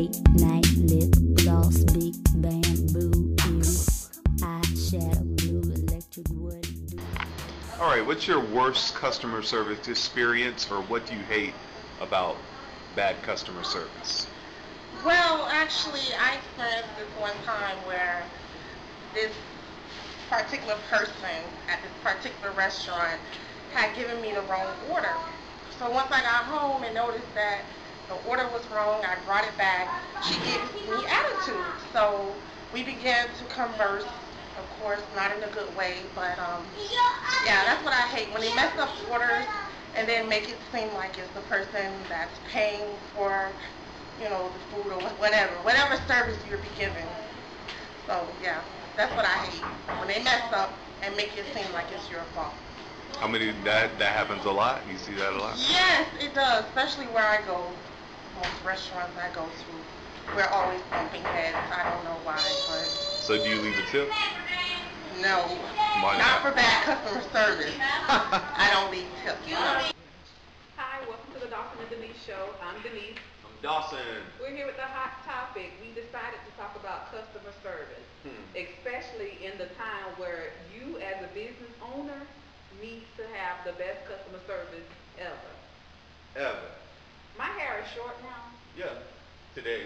late night lip gloss, big bamboo, eyeshadow, blue, electric wood. All right, what's your worst customer service experience, or what do you hate about bad customer service? Well, actually, I experienced this one time where this particular person at this particular restaurant had given me the wrong order. So once I got home and noticed that the order was wrong, I brought it back. She gave me attitude. So we began to converse, of course, not in a good way, but yeah, that's what I hate. When they mess up orders and then make it seem like it's the person that's paying for, you know, the food or whatever service you're be giving. So yeah, that's what I hate. When they mess up and make it seem like it's your fault. How many, that happens a lot? You see that a lot? Yes, it does, especially where I go. Most restaurants I go to, we're always bumping heads. I don't know why, but... So do you leave a tip? No, Why not for bad customer service. I don't leave tips. Hi, welcome to the Dawson Denise show. I'm Denise. I'm Dawson. We're here with the hot topic. We decided to talk about customer service, especially in the time where you as a business owner needs to have the best customer service ever. Ever. My hair is short now. Yeah, today.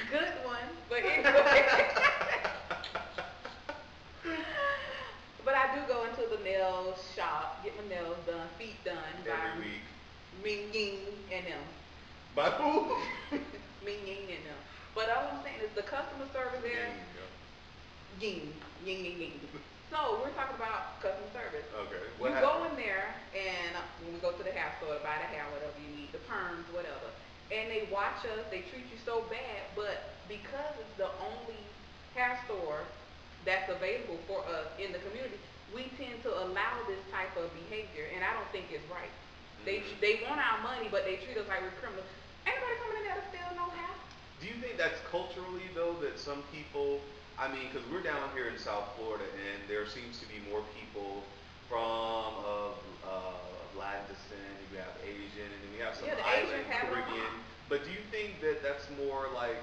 Good one, but anyway. But I do go into the nail shop, get my nails done, feet done. Every week. Ming Ying and them. By who? Ming Ying and them. But all I'm saying is the customer service there. Ying, ying, ying, ying. So we're talking about customer service. Okay. You go in there, and when we go to the hair store to buy the hair, whatever you need, the perms, whatever, and they watch us, they treat you so bad, but because it's the only hair store that's available for us in the community, we tend to allow this type of behavior, and I don't think it's right. They want our money, but they treat us like we're criminals. Anybody coming in there to steal no hair? Do you think that's culturally, though, that some people, I mean, because we're down here in South Florida, and there seems to be more people from Latin descent, you have Asian, and then we have some island, Caribbean. But do you think that that's more like,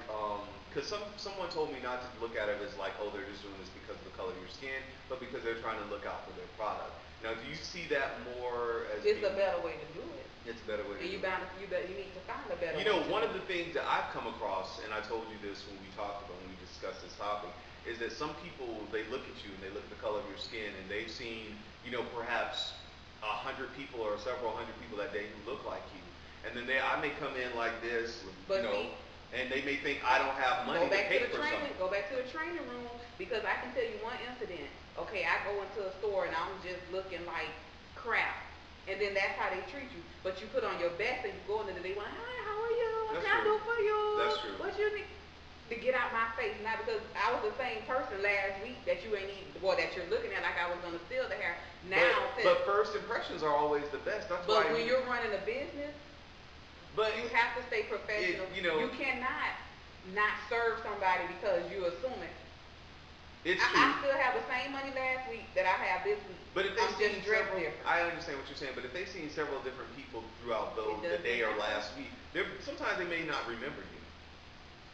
because someone told me not to look at it as like, oh, they're just doing this because of the color of your skin, but because they're trying to look out for their product. Now, do you see that more as it's a better way to do it. It's a better way to do it. You need to find a better way. You know, one of the things that I've come across, and I told you this when we talked about, when we discussed this topic, is that some people, they look at you and they look at the color of your skin, and they've seen, you know, perhaps 100 people or several hundred people that day who look like you. And then I may come in like this, you know, and they may think I don't have money to pay for something. Go back to the training room, because I can tell you one incident. Okay, I go into a store and I'm just looking like crap. And then that's how they treat you. But you put on your best and you go in and they want, hi, how are you? What can I do for you? That's true. What you need? To get out my face, not because I was the same person last week that you ain't even, boy, that you're looking at like I was gonna steal the hair. Now, but first impressions are always the best. That's why. But when you're running a business, you have to stay professional. You cannot not serve somebody because you assuming. It's true. I still have the same money last week that I have this week. But if they see several, different. I understand what you're saying. But if they've seen several different people throughout the day or last week, sometimes they may not remember you.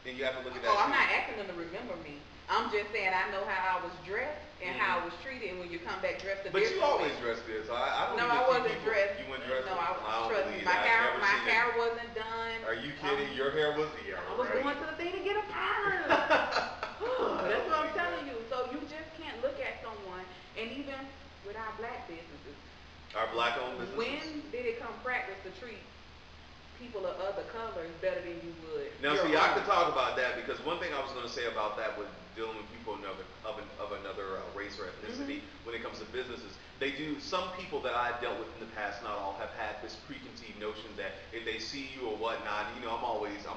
And you have to look at that. I'm not asking them to remember me. I'm just saying I know how I was dressed and how I was treated, and when you come back dressed a different way. But you always dressed good, so I don't. No, I wasn't dressed. You weren't dressed. No, trust me. My hair wasn't done. Are you kidding? Your hair was the I was going to the thing to get a perm. That's what I'm telling you. So you just can't look at someone, and even with our black businesses, our black-owned businesses. When did it come practice to treat people of other colors better than you would? Now, see, I could talk about that, because one thing I was going to say about that with dealing with people of another race or ethnicity when it comes to businesses, some people that I've dealt with in the past, not all, have had this preconceived notion that if they see you or whatnot, you know, I'm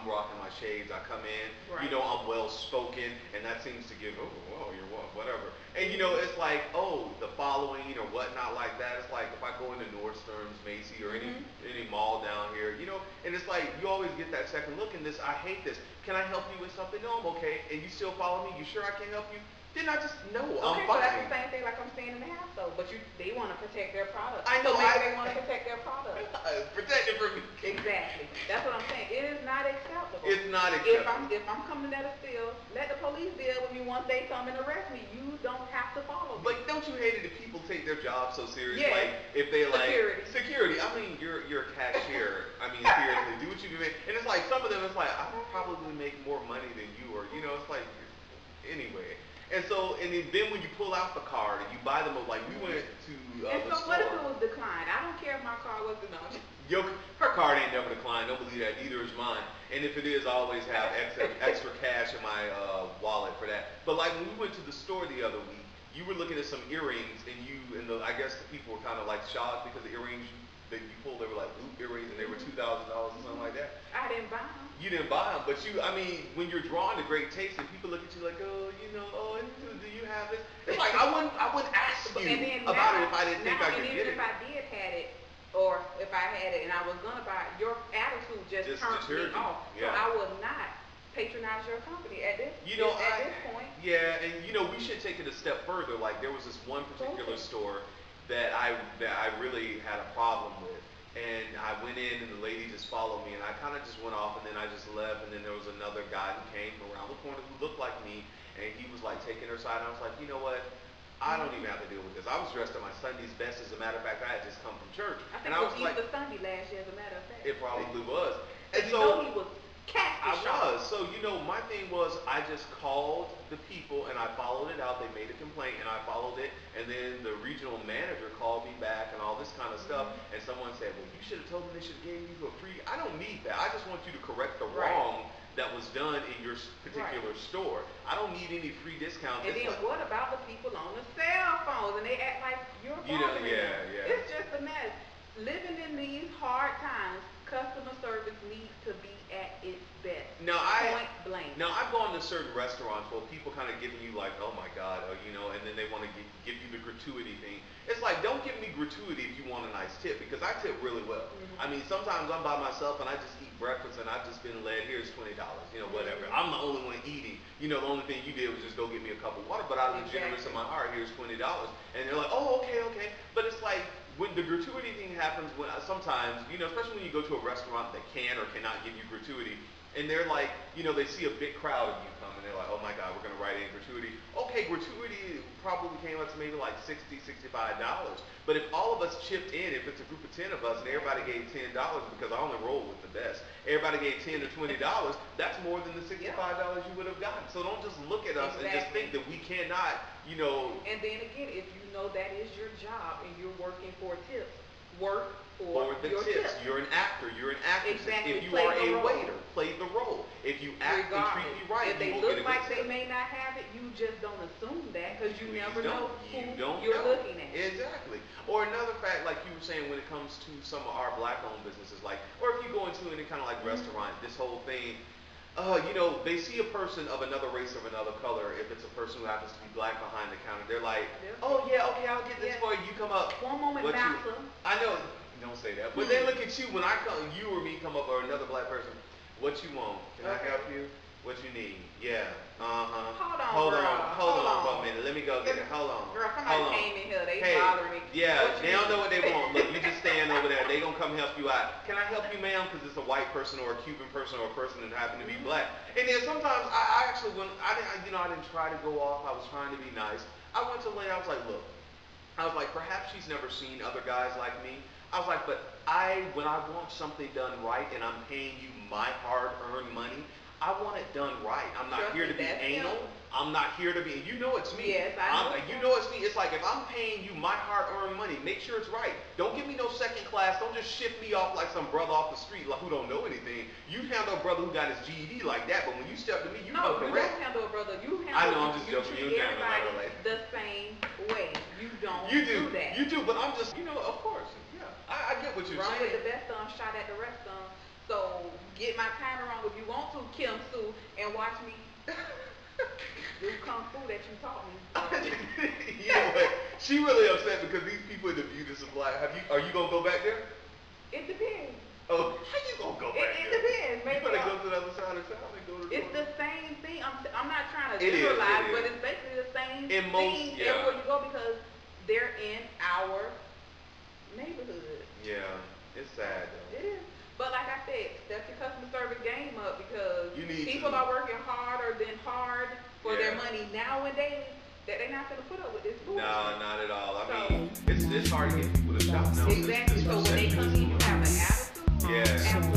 rocking my shades, I come in, you know, I'm well-spoken, and that seems to give, you're what, whatever. And, you know, it's like, the following, you know, whatnot like that. It's like if I go into Nordstrom's, Macy's, or any mall down here, you know, and it's like you always get that second look in this. I hate this. Can I help you with something? No, I'm okay. And you still follow me? You sure I can help you? Then I just, no, I'm fine. So that's the same thing like I'm saying in the house, though. But they want to protect their product. I know. So maybe they want to protect their product. Protect it from me. Exactly. not if acceptable. I'm coming at a steal, let the police deal with me once they come and arrest me. You don't have to follow me. Like, don't you hate it if people take their job so serious? Yeah. Like, if they like Security. I mean, you're a cashier. I mean, seriously, do what you do. And it's like some of them. It's like I probably make more money than you, or you know, it's like anyway. And so, and then when you pull out the card and you buy them, like we went to And the so store. what if it was declined? I don't care if my car was denied. Her card ain't never declined. Don't believe that. Neither is mine. And if it is, I always have extra cash in my wallet for that. But like when we went to the store the other week, you were looking at some earrings, and I guess the people were kind of like shocked because the earrings that you pulled, they were like loop earrings, and they were $2,000 or something like that. I didn't buy them. You didn't buy them, but I mean, when you're drawn to great taste, and people look at you like, oh, do you have this? It's like I wouldn't ask you about it if I didn't think I could get it. Even if I did have it, or if I had it and I was gonna buy it, your attitude just turned me off. Yeah. So I would not patronize your company at this point. Yeah, and we should take it a step further. Like there was this one particular store that I really had a problem with. And I went in and the lady just followed me and I kind of just went off and then I just left and then there was another guy who came around the corner who looked like me and he was like taking her side and I was like, you know what? I don't even have to deal with this. I was dressed in my Sunday's best. As a matter of fact, I had just come from church. I think and I was Easter like, Sunday last year, as a matter of fact. It probably was. And you so know he was I was. So, my thing was I just called the people and I followed it out. They made a complaint and I followed it. And then the regional manager called me back and all this kind of stuff. And someone said, well, you should have told them they should have gave you a free. I don't need that. I just want you to correct the wrong that was done in your particular store. I don't need any free discounts. And then what about the people on the cell phones? And they act like you're bothering them. It's just a mess. Living in these hard times, customer service needs to be at its best. Point blank. Now I've gone to certain restaurants where people kind of giving you like, oh my God, and then they want to give you the gratuity thing. It's like, don't give me gratuity if you want a nice tip because I tip really well. I mean, sometimes I'm by myself and I just eat breakfast and I've just been led, here's $20, whatever. I'm the only one eating. The only thing you did was just go get me a cup of water, but out of the generous of my heart, here's $20. And they're like, oh, okay. But it's like, when the gratuity thing happens, sometimes, especially when you go to a restaurant that can or cannot give you gratuity, and they're like, they see a big crowd of you come, and they're like, oh my God, we're going to write in gratuity. Okay, gratuity probably came up to maybe like $60, $65. But if all of us chipped in, if it's a group of 10 of us, and everybody gave $10, because I only roll with the best, everybody gave $10 to $20, that's more than the $65 you would have gotten. So don't just look at us and just think that we cannot, And then again, if you know that is your job and you're working for tips, work for the your tips. tips. You're an actor. You're an actress. Exactly. If you are a waiter, play the role. If you act and treat me right, if they you will look get a like good they tip. may not have it, you just don't assume that because you never know who you're looking at. Exactly. Or another fact, like you were saying, when it comes to some of our black-owned businesses, like, or if you go into any kind of like restaurant, this whole thing. They see a person of another race or another color. If it's a person who happens to be black behind the counter, they're like, "Oh yeah, okay, I'll get this for you. You come up." One moment, massa. I know. Don't say that. But they look at you when I come, you or me come up, or another black person. What you want? Can I help you? What you need? Yeah. Hold on for a minute. Let me go get it. Hold on. Girl, somebody came in here. They bothering me. Yeah, they don't know what they want. Look, you just stand over there. They gonna come help you out. Can I help you, ma'am? Because it's a white person or a Cuban person or a person that happen to be black. And then sometimes I actually went. I didn't try to go off. I was trying to be nice. I went to the lady. I was like, look. I was like, perhaps she's never seen other guys like me. I was like, but when I want something done right and I'm paying you my hard-earned money, I want it done right. I'm not here to be anal. I'm not here to be, and you know it's me. Yes, I know. You know it's me. It's like if I'm paying you my hard-earned money, make sure it's right. Don't give me no second class. Don't just ship me off like some brother off the street who don't know anything. You handle a brother who got his GED like that, but when you step to me, you know correct. No, you don't handle a brother. You handle. I know, I'm just joking. You treat everybody the same way. You don't do that. You do, but I'm just, of course. Yeah, I get what you're saying. Run with the best on, shot at the rest on. So get my timer wrong if you want to, Kim Sue, and watch me do kung fu that you taught me. You know what? She really upset because these people in the beauty supply. Are you gonna go back there? It depends. Oh, how you gonna go back there? It depends. Maybe you better go to the other side of town and go to the It's the same thing. I'm not trying to it generalize, is. but it's basically the same thing everywhere you go because they're in our neighborhood. Yeah, it's sad though. It is. But like I said, step your customer service game up because you need need People to. are working harder than hard for Yeah. their money nowadays that they're not gonna put up with this bullshit. No, not at all. I So- mean, it's hard to get people to shop now. Exactly. So when they come in, you have an attitude. Yeah. Absolutely